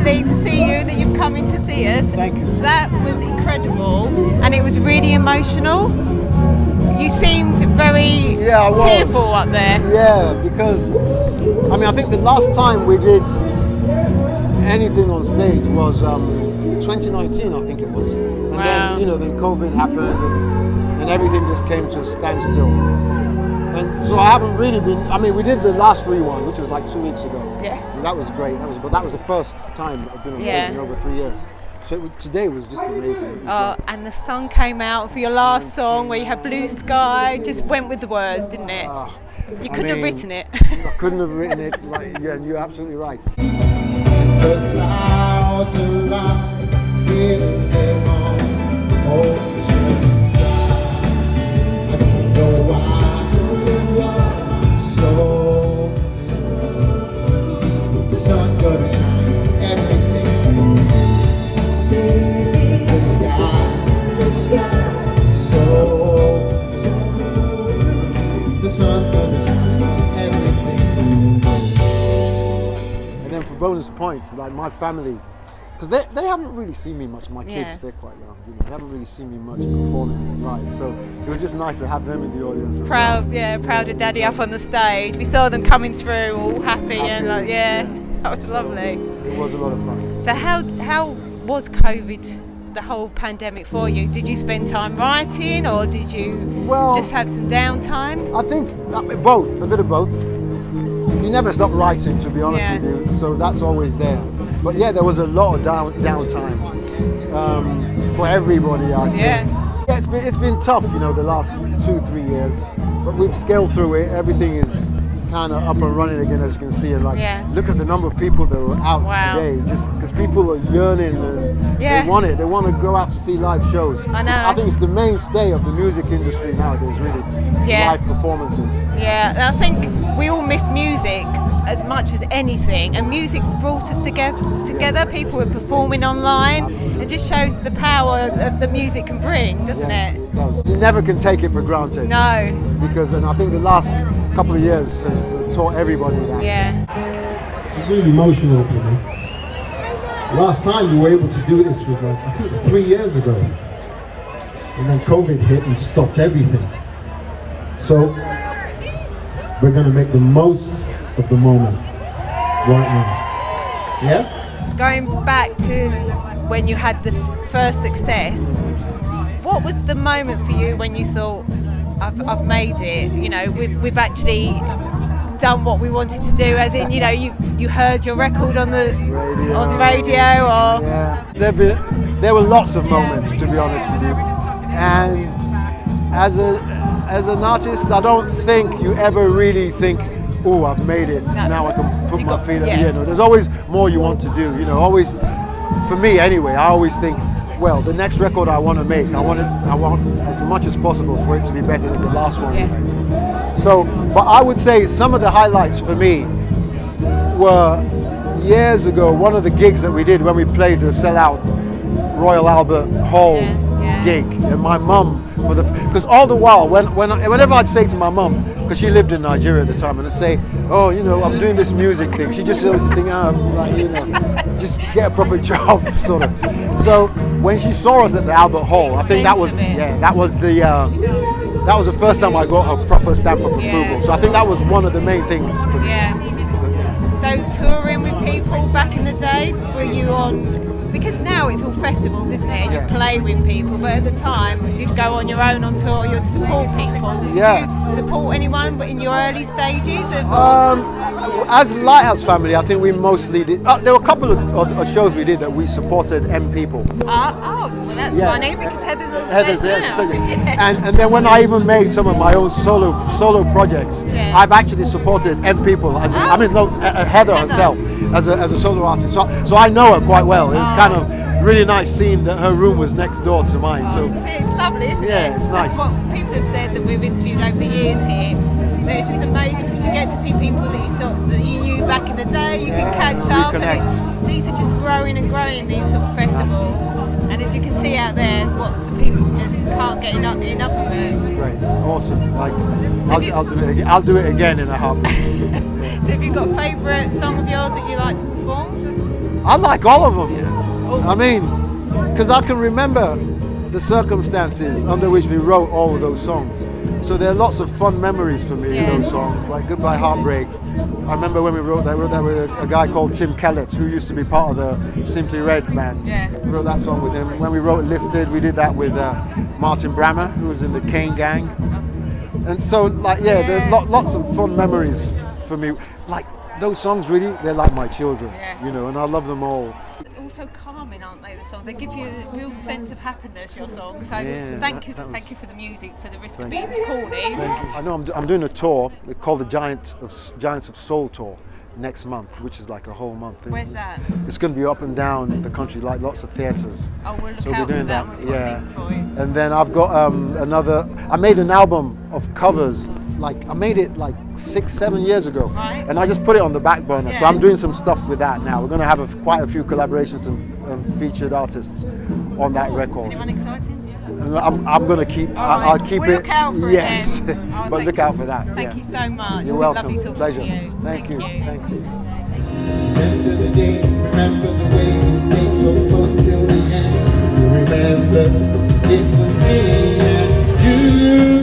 lovely to see you, that you've come in to see us. Thank you. That was incredible, and it was really emotional. You seemed very tearful up there. Yeah, because I think the last time we did anything on stage was 2019, I think it was. And then COVID happened and everything just came to a standstill. And so I haven't really been, we did the last rewind, which was like 2 weeks ago. Yeah. And that was great. That was the first time I've been on stage in over 3 years. So today was just amazing. And the song came out for your last song where you had Blue Sky, just went with the words, didn't it? You couldn't have written it. I couldn't have written it, and you're absolutely right. The clouds arise, hidden them on ocean dry. I don't know why, so the sun's gonna shine everything. The sky, so the sun's gonna shine everything. And then for bonus points, like my family, because they haven't really seen me much. My kids, they're quite young, they haven't really seen me much performing live. So it was just nice to have them in the audience. Proud of Daddy up on the stage. We saw them coming through, all happy. And that was lovely. It was a lot of fun. So how was COVID, the whole pandemic for you? Did you spend time writing, or did you just have some downtime? I think both, a bit of both. You never stop writing, to be honest with you, so that's always there. But there was a lot of downtime for everybody, I think. Yeah, it's been tough, the last 2-3 years, but we've scaled through it. Everything is kind of up and running again, as you can see, and look at the number of people that were out today, just because people are yearning and they want it. They want to go out to see live shows. I think it's the mainstay of the music industry nowadays, really. Live performances. I think we all miss music as much as anything, and music brought us together. People were performing online. Absolutely. It just shows the power that the music can bring, doesn't it? It does. You never can take it for granted. No. And I think the last couple of years has taught everybody that. Yeah. It's really emotional for me. Last time we were able to do this was I think 3 years ago. And then COVID hit and stopped everything. So we're going to make the most of the moment right now. Yeah? Going back to when you had the first success, what was the moment for you when you thought, I've made it, we've actually done what we wanted to do, as in, you heard your record on the radio or... Yeah, there were lots of moments, to be honest with you. And as an artist, I don't think you ever really think, oh, I've made it, now I can put my feet up. There's always more you want to do, always, for me anyway, I always think, well, the next record I want to make, I want as much as possible for it to be better than the last one we made. So, but I would say some of the highlights for me were years ago, one of the gigs that we did when we played the sellout Royal Albert Hall gig, and my mum, because all the while, whenever I'd say to my mum, because she lived in Nigeria at the time, and I'd say, oh, I'm doing this music thing, she just always think, just get a proper job, sort of. So when she saw us at the Albert Hall, I think that was the first time I got her proper stamp of approval. So I think that was one of the main things for me. So touring with people back in the day, were you on? Because now it's all festivals, isn't it? And you play with people, but at the time you'd go on your own on tour, you'd support people. Did you support anyone in your early stages? As Lighthouse Family, I think we mostly did. There were a couple of shows we did that we supported people. Well, that's funny because Heather's on stage now. And then when I even made some of my own solo projects, I've actually supported people. Heather herself as a solo artist. So I know her quite well. It was kind of really nice seeing that her room was next door to mine. So it's lovely, isn't it? Yeah, it's nice. That's what people have said that we've interviewed over the years here. That it's just amazing because you get to see people that you knew back in the day. You can catch up. And these are just growing and growing, these sort of festivals. Absolutely. And as you can see out there, what the people just can't get enough of it. It's great, awesome. I'll do it again. I'll do it again in a heartbeat. So have you got a favourite song of yours that you like to perform? I like all of them. I mean, because I can remember the circumstances under which we wrote all of those songs. So there are lots of fun memories for me in those songs, like Goodbye Heartbreak. I remember when we wrote that with a guy called Tim Kellett, who used to be part of the Simply Red band. Yeah. We wrote that song with him. When we wrote Lifted, we did that with Martin Brammer, who was in the Kane Gang. And so, like, there are lots of fun memories for me. Like, those songs really, they're like my children, you know, and I love them all. Also calming, aren't they, the songs? They give you a real sense of happiness, your songs. So thank you for the music, for the risk of being corny. I know I'm doing a tour called the Giants of Soul Tour next month, which is like a whole month. Where's that? It's going to be up and down the country, like lots of theatres. Oh, we'll look so out we're doing for that. that. We've got a link for you. And then I've got I made an album of covers. Like I made it like 6-7 years ago, right. And I just put it on the back burner. So I'm doing some stuff with that now. We're going to have quite a few collaborations and featured artists on that record. Anyone exciting? And I'm going to keep. I'll keep we'll it. Look out for yes, it then. but look out for that. Thank you so much. You're welcome. Lovely talking Pleasure. to you. Thank you. Thanks. End of the day, remember the way we stayed so close till the end. You remember it was me and you.